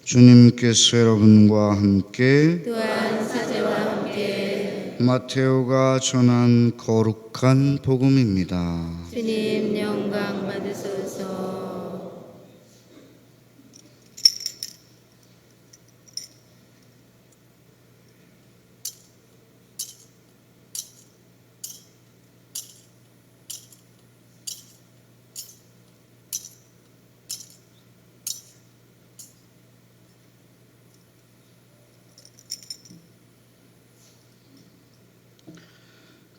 주님께서 여러분과 함께 또한 사제와 함께 마테오가 전한 거룩한 복음입니다. 주님 영광 받으소서.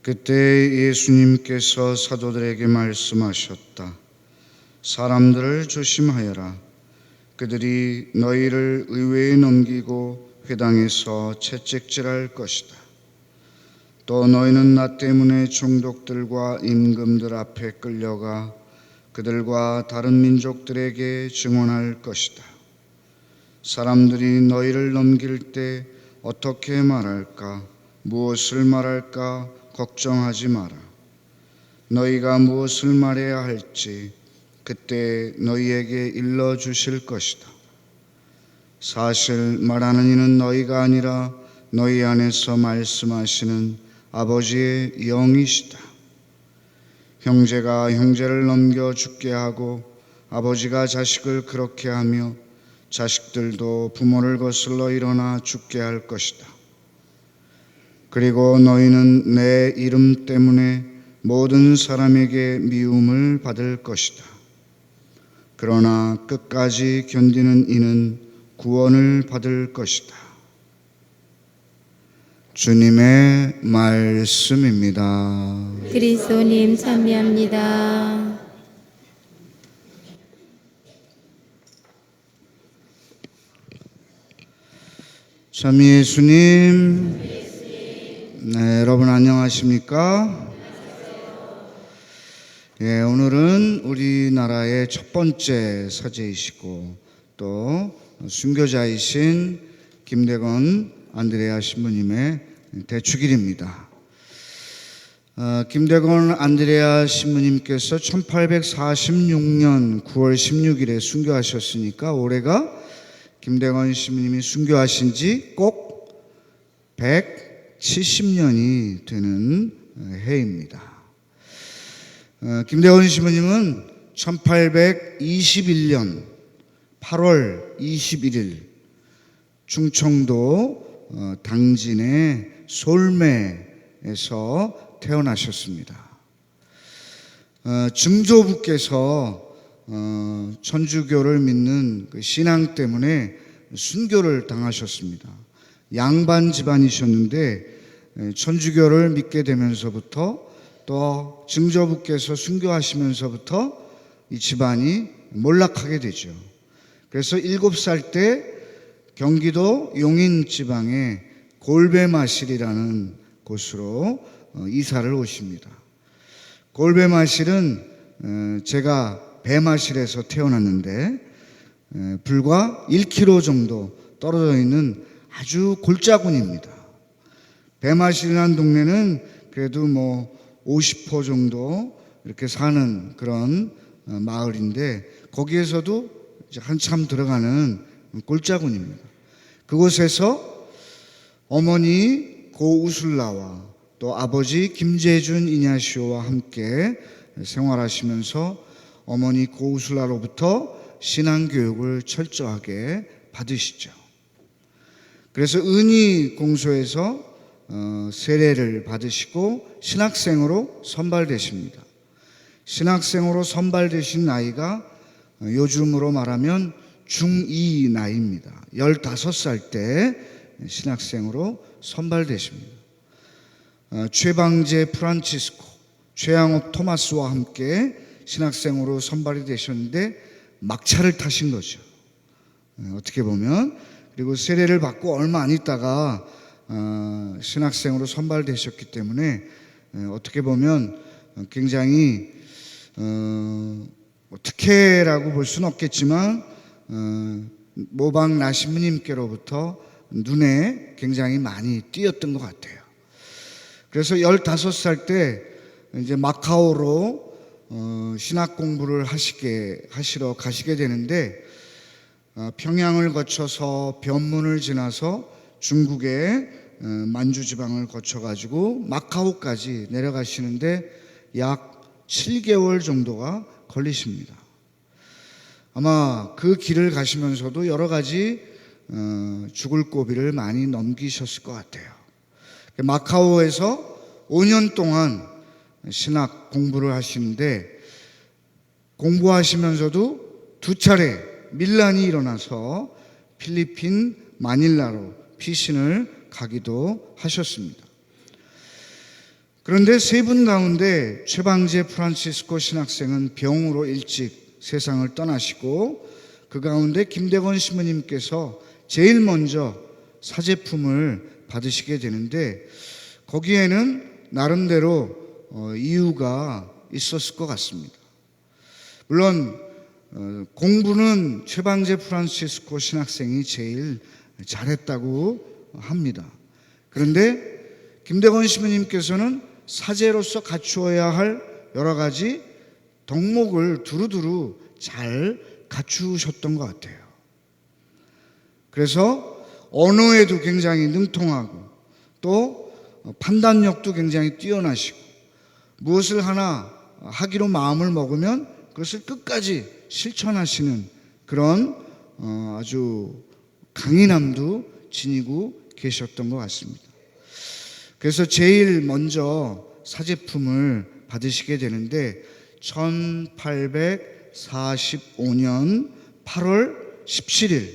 그때 예수님께서 사도들에게 말씀하셨다. 사람들을 조심하여라. 그들이 너희를 의회에 넘기고 회당에서 채찍질할 것이다. 또 너희는 나 때문에 총독들과 임금들 앞에 끌려가 그들과 다른 민족들에게 증언할 것이다. 사람들이 너희를 넘길 때 어떻게 말할까? 무엇을 말할까? 걱정하지 마라. 너희가 무엇을 말해야 할지 그때 너희에게 일러주실 것이다. 사실 말하는 이는 너희가 아니라 너희 안에서 말씀하시는 아버지의 영이시다. 형제가 형제를 넘겨 죽게 하고 아버지가 자식을 그렇게 하며 자식들도 부모를 거슬러 일어나 죽게 할 것이다. 그리고 너희는 내 이름 때문에 모든 사람에게 미움을 받을 것이다. 그러나 끝까지 견디는 이는 구원을 받을 것이다. 주님의 말씀입니다. 그리스도님 찬미합니다. 참 예수님, 네, 여러분 안녕하십니까? 예, 오늘은 우리나라의 첫 번째 사제이시고 또 순교자이신 김대건 안드레아 신부님의 대축일입니다. 김대건 안드레아 신부님께서 1846년 9월 16일에 순교하셨으니까 올해가 김대건 신부님이 순교하신 지 꼭 170년이 되는 해입니다. 김대건 신부님은 1821년 8월 21일 충청도 당진의 솔매에서 태어나셨습니다. 증조부께서 천주교를 믿는 그 신앙 때문에 순교를 당하셨습니다. 양반 집안이셨는데 천주교를 믿게 되면서부터 또 증조부께서 순교하시면서부터 이 집안이 몰락하게 되죠. 그래서 7살 때 경기도 용인 지방의 골배마실이라는 곳으로 이사를 오십니다. 골배마실은 제가 배마실에서 태어났는데 불과 1km 정도 떨어져 있는 아주 골짜군입니다. 배마실이라는 동네는 그래도 50호 정도 이렇게 사는 그런 마을인데 거기에서도 이제 한참 들어가는 골짜군입니다. 그곳에서 어머니 고우슬라와 또 아버지 김재준 이냐시오와 함께 생활하시면서 어머니 고우슬라로부터 신앙교육을 철저하게 받으시죠. 그래서 은희 공소에서 세례를 받으시고 신학생으로 선발되십니다. 신학생으로 선발되신 나이가 요즘으로 말하면 중2 나이입니다. 15살 때 신학생으로 선발되십니다. 최방제 프란치스코, 최양옥 토마스와 함께 신학생으로 선발이 되셨는데 막차를 타신 거죠. 어떻게 보면. 그리고 세례를 받고 얼마 안 있다가 신학생으로 선발되셨기 때문에 어떻게 보면 굉장히 특혜라고 볼 수는 없겠지만 모방 나신부님께로부터 눈에 굉장히 많이 띄었던 것 같아요. 그래서 15살 때 이제 마카오로 신학 공부를 하시러 가시게 되는데 평양을 거쳐서 변문을 지나서 중국의 만주 지방을 거쳐가지고 마카오까지 내려가시는데 약 7개월 정도가 걸리십니다. 아마 그 길을 가시면서도 여러 가지 죽을 고비를 많이 넘기셨을 것 같아요. 마카오에서 5년 동안 신학 공부를 하시는데 공부하시면서도 2차례 밀란이 일어나서 필리핀 마닐라로 피신을 가기도 하셨습니다. 그런데 3분 가운데 최방제 프란시스코 신학생은 병으로 일찍 세상을 떠나시고 그 가운데 김대건 신부님께서 제일 먼저 사제품을 받으시게 되는데 거기에는 나름대로 이유가 있었을 것 같습니다. 물론 공부는 최방제 프란시스코 신학생이 제일 잘했다고 합니다. 그런데 김대건 신부님께서는 사제로서 갖추어야 할 여러 가지 덕목을 두루두루 잘 갖추셨던 것 같아요. 그래서 언어에도 굉장히 능통하고 또 판단력도 굉장히 뛰어나시고 무엇을 하나 하기로 마음을 먹으면 그것을 끝까지 실천하시는 그런 아주 강인함도 지니고 계셨던 것 같습니다. 그래서 제일 먼저 사제품을 받으시게 되는데 1845년 8월 17일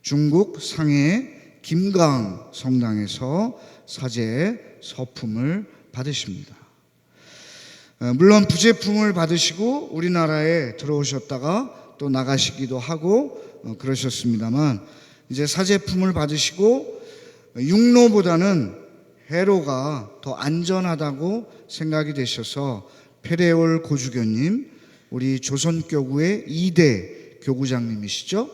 중국 상해 김강 성당에서 사제 서품을 받으십니다. 물론 부제품을 받으시고 우리나라에 들어오셨다가 또 나가시기도 하고 그러셨습니다만 이제 사제품을 받으시고 육로보다는 해로가 더 안전하다고 생각이 되셔서 페레올 고주교님, 우리 조선교구의 2대 교구장님이시죠.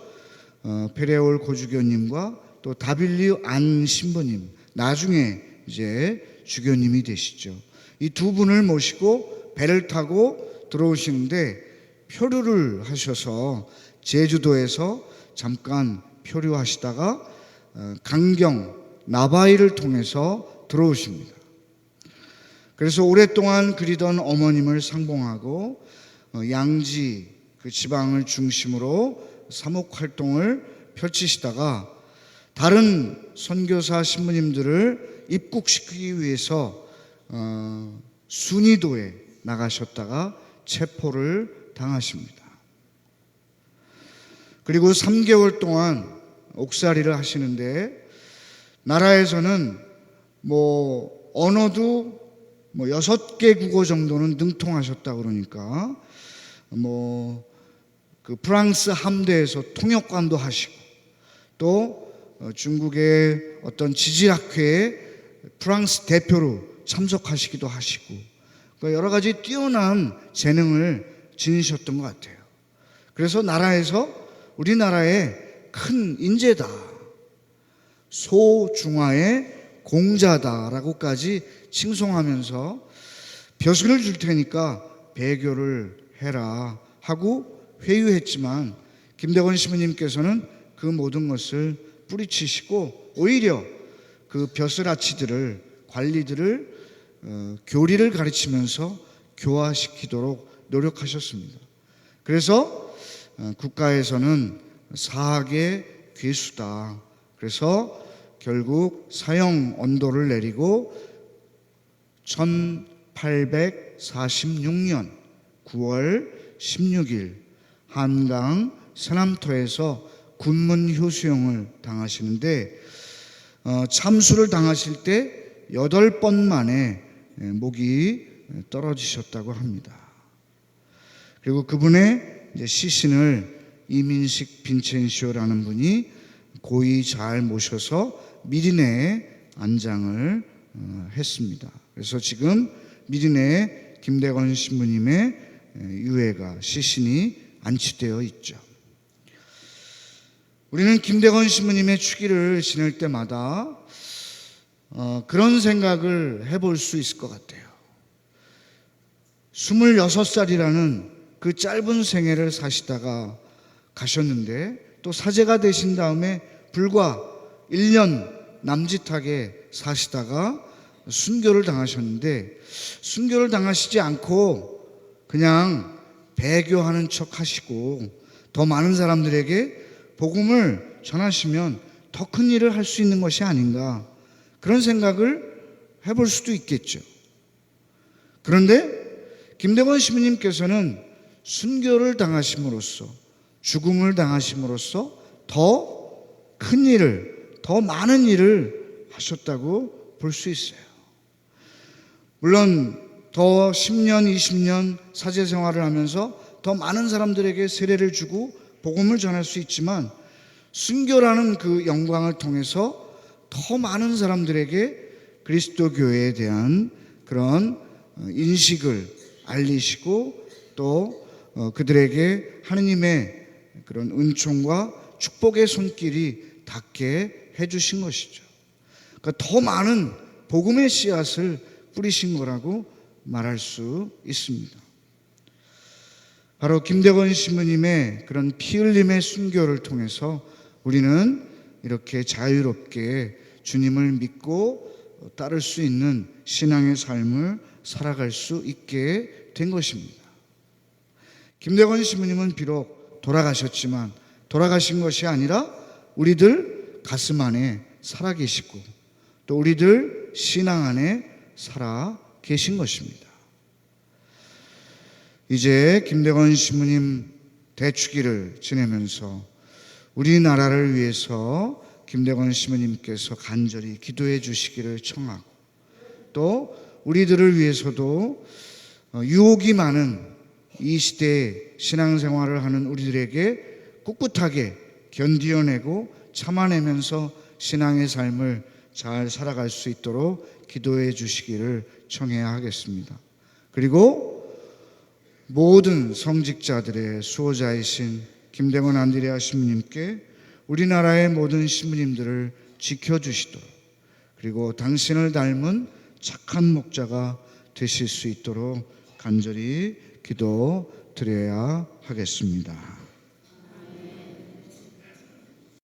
페레올 고주교님과 또 다빌리 안 신부님, 나중에 이제 주교님이 되시죠. 이 두 분을 모시고 배를 타고 들어오시는데 표류를 하셔서 제주도에서 잠깐 표류하시다가 강경 나바이를 통해서 들어오십니다. 그래서 오랫동안 그리던 어머님을 상봉하고 양지 그 지방을 중심으로 사목 활동을 펼치시다가 다른 선교사 신부님들을 입국시키기 위해서 순이도에 나가셨다가 체포를 당하십니다. 그리고 3개월 동안 옥살이를 하시는데 나라에서는 언어도 6개 국어 정도는 능통하셨다 그러니까 그 프랑스 함대에서 통역관도 하시고 또 중국의 어떤 지질학회에 프랑스 대표로 참석하시기도 하시고 그러니까 여러 가지 뛰어난 재능을 지니셨던 것 같아요. 그래서 나라에서 우리나라의 큰 인재다, 소중화의 공자다라고까지 칭송하면서 벼슬을 줄 테니까 배교를 해라 하고 회유했지만 김대건 신부님께서는 그 모든 것을 뿌리치시고 오히려 그 벼슬아치들을 관리들을 교리를 가르치면서 교화시키도록 노력하셨습니다. 그래서 국가에서는 사학의 괴수다. 그래서 결국 사형 언도를 내리고 1846년 9월 16일 한강 서남터에서 군문 효수형을 당하시는데 참수를 당하실 때 8번 만에 목이 떨어지셨다고 합니다. 그리고 그분의 이제 시신을 이민식 빈첸시오라는 분이 고이 잘 모셔서 미리내에 안장을 했습니다. 그래서 지금 미리내에 김대건 신부님의 유해가 시신이 안치되어 있죠. 우리는 김대건 신부님의 축일을 지낼 때마다 그런 생각을 해볼 수 있을 것 같아요. 26살이라는 그 짧은 생애를 사시다가 가셨는데 또 사제가 되신 다음에 불과 1년 남짓하게 사시다가 순교를 당하셨는데, 순교를 당하시지 않고 그냥 배교하는 척 하시고 더 많은 사람들에게 복음을 전하시면 더 큰 일을 할 수 있는 것이 아닌가, 그런 생각을 해볼 수도 있겠죠. 그런데 김대건 시부님께서는 순교를 당하심으로써, 죽음을 당하심으로써 더 큰 일을, 더 많은 일을 하셨다고 볼 수 있어요. 물론 더 10년, 20년 사제 생활을 하면서 더 많은 사람들에게 세례를 주고 복음을 전할 수 있지만, 순교라는 그 영광을 통해서 더 많은 사람들에게 그리스도 교회에 대한 그런 인식을 알리시고 또 그들에게 하느님의 그런 은총과 축복의 손길이 닿게 해주신 것이죠. 그러니까 더 많은 복음의 씨앗을 뿌리신 거라고 말할 수 있습니다. 바로 김대건 신부님의 그런 피 흘림의 순교를 통해서 우리는 이렇게 자유롭게 주님을 믿고 따를 수 있는 신앙의 삶을 살아갈 수 있게 된 것입니다. 김대건 신부님은 비록 돌아가셨지만 돌아가신 것이 아니라 우리들 가슴 안에 살아 계시고 또 우리들 신앙 안에 살아 계신 것입니다. 이제 김대건 신부님 대축일을 지내면서 우리나라를 위해서 김대건 신부님께서 간절히 기도해 주시기를 청하고, 또 우리들을 위해서도 유혹이 많은 이 시대에 신앙생활을 하는 우리들에게 꿋꿋하게 견디어내고 참아내면서 신앙의 삶을 잘 살아갈 수 있도록 기도해 주시기를 청해야 하겠습니다. 그리고 모든 성직자들의 수호자이신 김대건 안드레아 신부님께 우리나라의 모든 신부님들을 지켜주시도록, 그리고 당신을 닮은 착한 목자가 되실 수 있도록 간절히 기도드려야 하겠습니다.